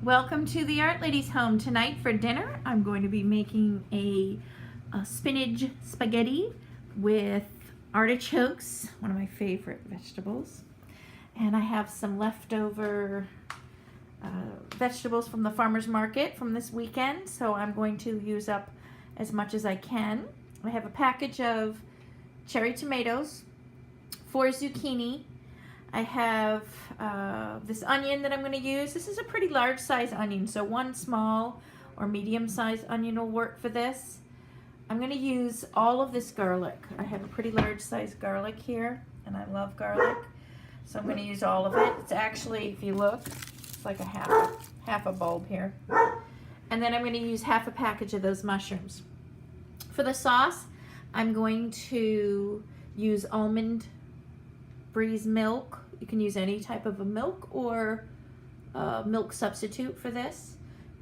Welcome to the Art Lady's home. Tonight for dinner I'm going to be making a spinach spaghetti with artichokes, one of my favorite vegetables. And I have some leftover vegetables from the farmer's market from this weekend, so I'm going to use up as much as I can. I have a package of cherry tomatoes, 4 zucchini. I have this onion that I'm going to use. This is a pretty large size onion, so 1 small or medium sized onion will work for this. I'm going to use all of this garlic. I have a pretty large size garlic here, and I love garlic, so I'm going to use all of it. It's actually, if you look, it's like a half a bulb here. And then I'm going to use half a package of those mushrooms. For the sauce, I'm going to use almond breeze milk. You can use any type of a milk or milk substitute for this.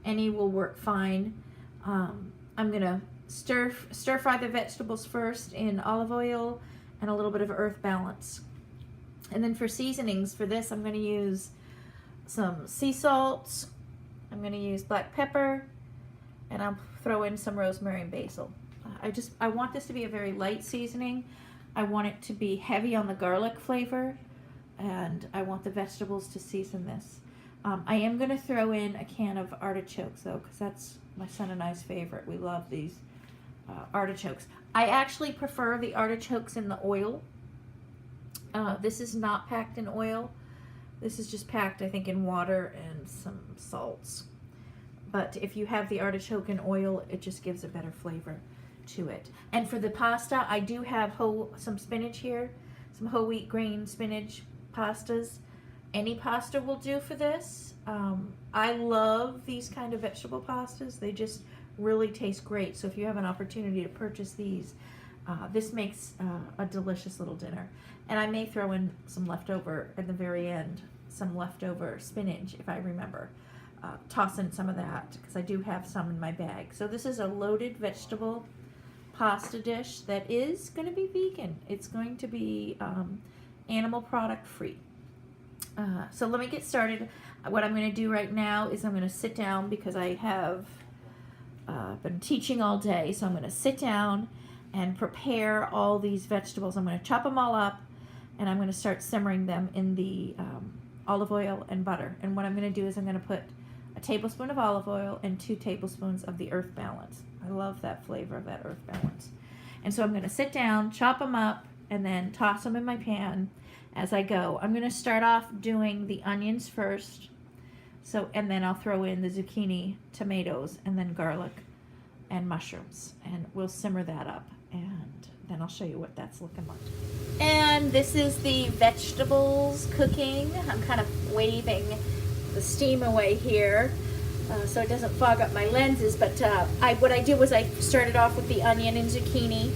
Any will work fine. I'm gonna stir fry the vegetables first in olive oil and a little bit of earth balance. And then for seasonings for this, I'm gonna use some sea salt. I'm gonna use black pepper, and I'll throw in some rosemary and basil. I want this to be a very light seasoning. I want it to be heavy on the garlic flavor, and I want the vegetables to season this. I am going to throw in a can of artichokes though, because that's my son and I's favorite. We love these artichokes. I actually prefer the artichokes in the oil. This is not packed in oil. This is just packed, I think, in water and some salts. But if you have the artichoke in oil, it just gives a better flavor to it. And for the pasta, I do have some spinach here, some whole wheat grain spinach pastas. Any pasta will do for this. I love these kind of vegetable pastas. They just really taste great. So if you have an opportunity to purchase these, this makes a delicious little dinner. And I may throw in some leftover at the very end, some leftover spinach if I remember. Toss in some of that because I do have some in my bag. So this is a loaded vegetable pasta dish that is going to be vegan. It's going to be animal product free. So let me get started. What I'm going to do right now is I'm going to sit down because I have been teaching all day. So I'm going to sit down and prepare all these vegetables. I'm going to chop them all up, and I'm going to start simmering them in the olive oil and butter. And what I'm going to do is I'm going to put a tablespoon of olive oil and 2 tablespoons of the earth balance. I love that flavor of that earth balance. And so I'm going to sit down, chop them up, and then toss them in my pan as I go. I'm going to start off doing the onions first. And then I'll throw in the zucchini, tomatoes, and then garlic and mushrooms. And we'll simmer that up, and then I'll show you what that's looking like. And this is the vegetables cooking. I'm kind of waving the steam away here, so it doesn't fog up my lenses, but what I did was I started off with the onion and zucchini,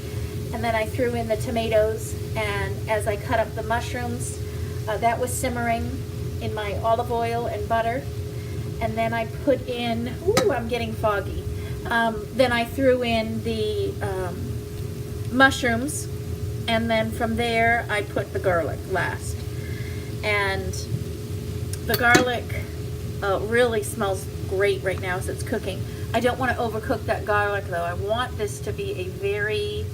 and then I threw in the tomatoes, and as I cut up the mushrooms, that was simmering in my olive oil and butter, and then I put in, ooh, I'm getting foggy, then I threw in the mushrooms, and then from there I put the garlic last. And the garlic really smells great right now as it's cooking. I don't want to overcook that garlic though. I want this to be a very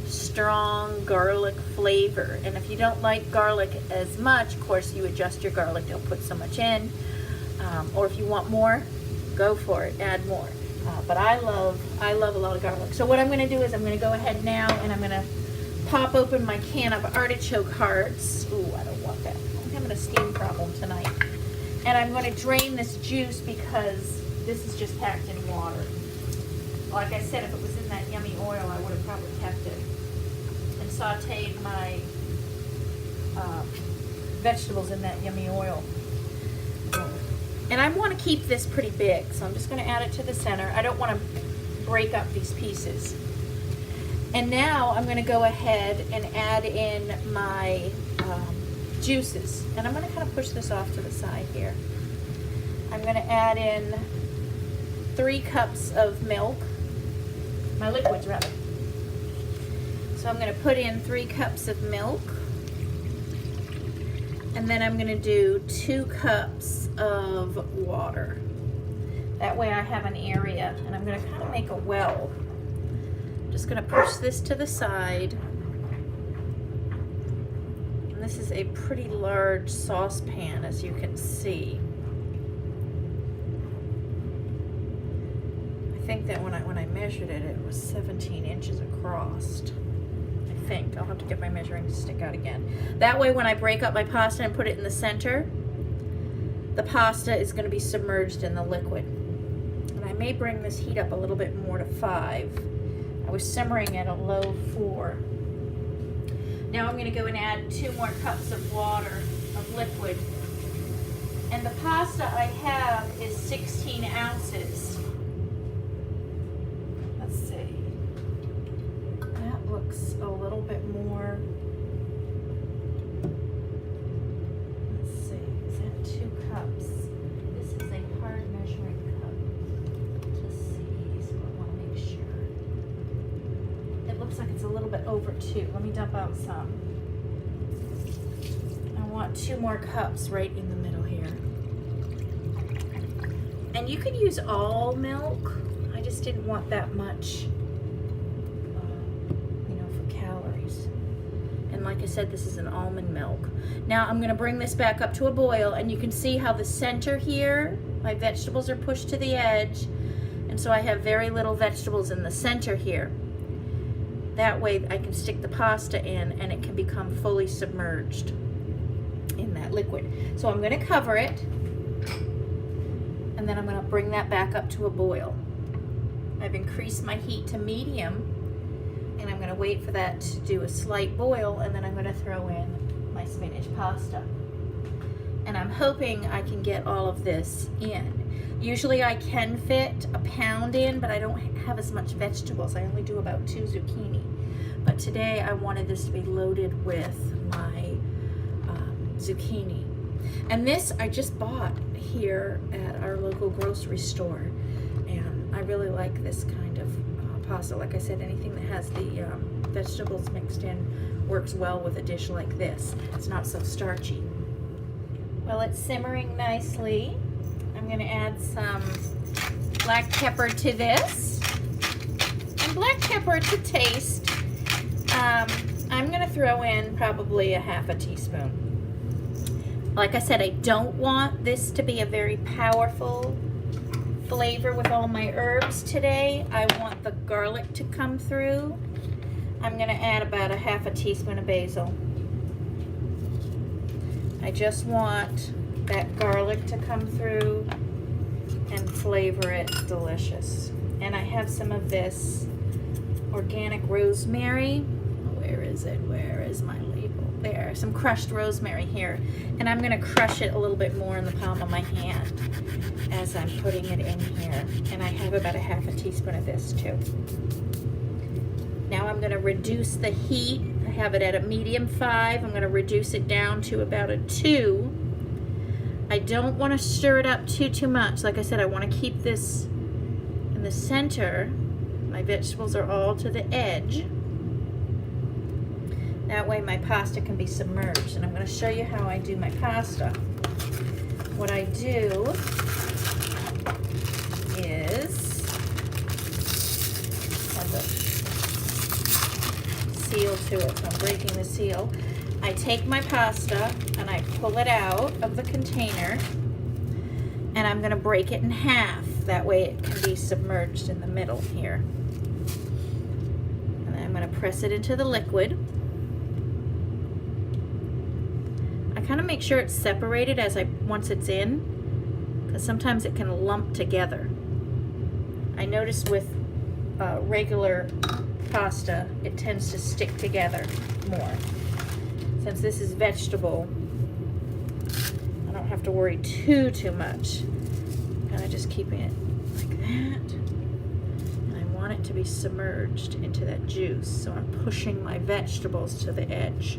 strong garlic flavor. And if you don't like garlic as much, of course you adjust your garlic. Don't put so much in. Or if you want more, go for it. Add more. But I love a lot of garlic. So what I'm going to do is I'm going to go ahead now and I'm going to pop open my can of artichoke hearts. Ooh, I don't want that. I'm having a steam problem tonight. And I'm going to drain this juice because this is just packed in water. Like I said, if it was in that yummy oil, I would have probably kept it and sauteed my vegetables in that yummy oil. And I want to keep this pretty big, so I'm just going to add it to the center. I don't want to break up these pieces. And now I'm going to go ahead and add in my juices. And I'm going to kind of push this off to the side here. I'm going to add in 3 cups of milk. My liquids, rather. So I'm going to put in 3 cups of milk. And then I'm going to do 2 cups of water. That way I have an area, and I'm gonna kind of make a well. Just gonna push this to the side. And this is a pretty large saucepan, as you can see. I think that when I measured it, it was 17 inches across. I think. I'll have to get my measuring stick out again. That way when I break up my pasta and put it in the center, the pasta is going to be submerged in the liquid. And I may bring this heat up a little bit more to 5. I was simmering at a low 4. Now I'm going to go and add 2 more cups of water, of liquid. And the pasta I have is 16 ounces. Let's see. That looks a little bit more. Let's see. Is that 2 cups? This is a hard measuring cup to see, so I want to make sure. It looks like it's a little bit over 2. Let me dump out some. I want 2 more cups right in the middle here. And you could use all milk. I just didn't want that much, for calories. And like I said, this is an almond milk. Now I'm gonna bring this back up to a boil, and you can see how the center here, my vegetables are pushed to the edge, and so I have very little vegetables in the center here. That way I can stick the pasta in and it can become fully submerged in that liquid. So I'm gonna cover it, and then I'm gonna bring that back up to a boil. I've increased my heat to medium, and I'm gonna wait for that to do a slight boil, and then I'm gonna throw in my spinach pasta. And I'm hoping I can get all of this in. Usually I can fit a pound in, but I don't have as much vegetables. I only do about 2 zucchini. But today I wanted this to be loaded with my zucchini. And this I just bought here at our local grocery store. And I really like this kind of pasta. Like I said, anything that has the vegetables mixed in works well with a dish like this. It's not so starchy. Well, it's simmering nicely. I'm gonna add some black pepper to this. And black pepper to taste. I'm gonna throw in probably a half a teaspoon. Like I said, I don't want this to be a very powerful flavor with all my herbs today. I want the garlic to come through. I'm gonna add about a half a teaspoon of basil. I just want that garlic to come through and flavor it delicious. And I have some of this organic rosemary. Where is it? Where is my label? There, some crushed rosemary here. And I'm gonna crush it a little bit more in the palm of my hand as I'm putting it in here. And I have about a half a teaspoon of this too. Now I'm gonna reduce the heat. I have it at a medium 5. I'm gonna reduce it down to about a 2. I don't wanna stir it up too much. Like I said, I wanna keep this in the center. My vegetables are all to the edge. That way my pasta can be submerged. And I'm gonna show you how I do my pasta. What I do is, have a seal to it, so I'm breaking the seal. I take my pasta and I pull it out of the container, and I'm gonna break it in half. That way it can be submerged in the middle here. And then I'm gonna press it into the liquid. I kind of make sure it's separated once it's in, because sometimes it can lump together. I notice with regular pasta, it tends to stick together more. Since this is vegetable, I don't have to worry too much. I'm kind of just keeping it like that. And I want it to be submerged into that juice, so I'm pushing my vegetables to the edge.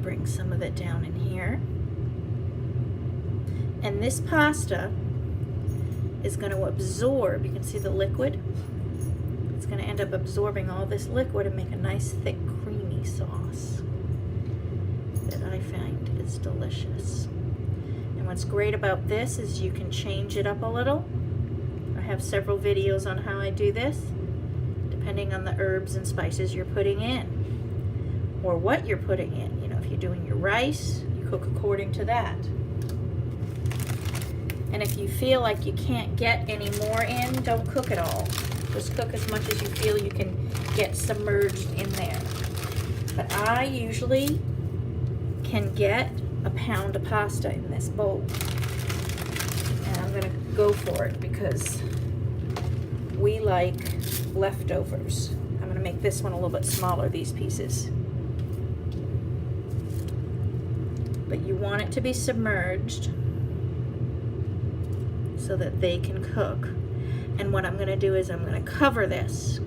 Bring some of it down in here. And this pasta is going to absorb, you can see the liquid. It's going to end up absorbing all this liquid and make a nice thick creamy sauce that I find is delicious. what's great about this is you can change it up a little. I have several videos on how I do this, depending on the herbs and spices you're putting in, or what you're putting in. You know, if you're doing your rice, you cook according to that. And if you feel like you can't get any more in, don't cook it all. Just cook as much as you feel you can get submerged in there. But I usually can get a pound of pasta in this bowl. And I'm gonna go for it because we like leftovers. I'm gonna make this one a little bit smaller, these pieces. But you want it to be submerged so that they can cook. And what I'm gonna do is I'm gonna cover this.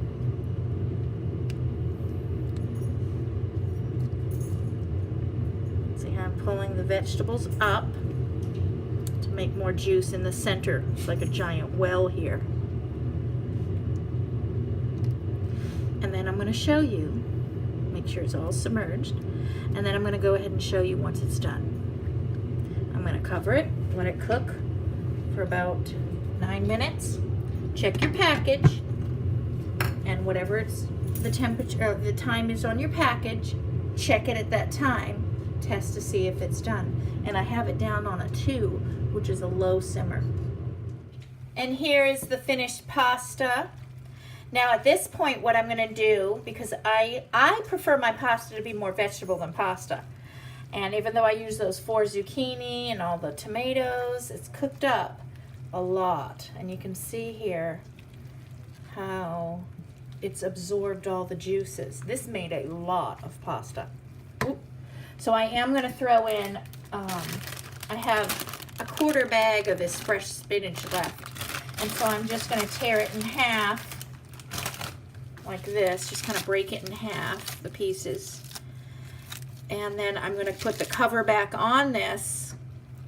See how I'm pulling the vegetables up to make more juice in the center. It's like a giant well here. And then I'm gonna show you, make sure it's all submerged, and then I'm gonna go ahead and show you once it's done. I'm gonna cover it, let it cook for about 9 minutes. Check your package, and whatever it's the temperature, the time is on your package, check it at that time, test to see if it's done. And I have it down on a 2, which is a low simmer. And here is the finished pasta. Now at this point, what I'm gonna do, because I prefer my pasta to be more vegetable than pasta. And even though I use those 4 zucchini and all the tomatoes, it's cooked up a lot. And you can see here how it's absorbed all the juices. This made a lot of pasta. Ooh. So I am gonna throw in, I have a 1/4 bag of this fresh spinach left. And so I'm just gonna tear it in half like this, just kind of break it in half, the pieces. And then I'm gonna put the cover back on this,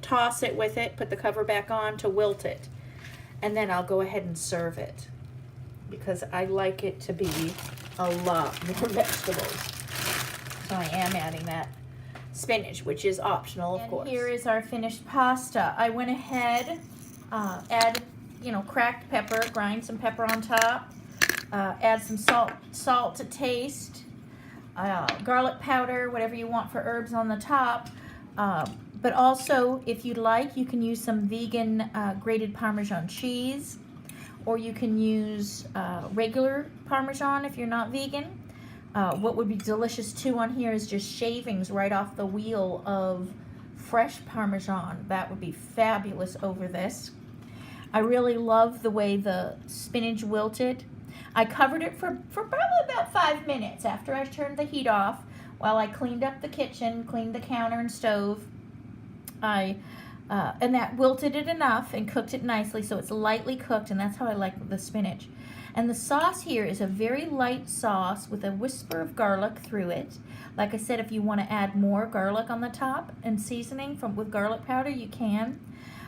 toss it with it, put the cover back on to wilt it. And then I'll go ahead and serve it because I like it to be a lot more vegetables. So I am adding that spinach, which is optional, of course. Here is our finished pasta. I went ahead, add, cracked pepper, grind some pepper on top, add some salt to taste, garlic powder, whatever you want for herbs on the top. But also, if you'd like, you can use some vegan grated Parmesan cheese, or you can use regular Parmesan if you're not vegan. What would be delicious too on here is just shavings right off the wheel of fresh Parmesan. That would be fabulous over this. I really love the way the spinach wilted. I covered it for probably about 5 minutes after I turned the heat off while I cleaned up the kitchen, cleaned the counter and stove. And that wilted it enough and cooked it nicely so it's lightly cooked, and that's how I like the spinach. And the sauce here is a very light sauce with a whisper of garlic through it. Like I said, if you want to add more garlic on the top and seasoning with garlic powder, you can.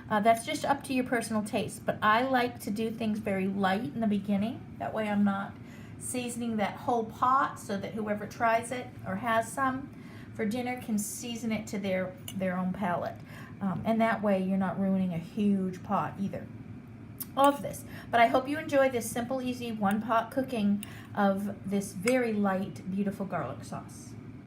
That's just up to your personal taste, but I like to do things very light in the beginning. That way I'm not seasoning that whole pot, so that whoever tries it or has some for dinner can season it to their own palate. And that way you're not ruining a huge pot either of this. But I hope you enjoy this simple, easy one-pot cooking of this very light, beautiful garlic sauce.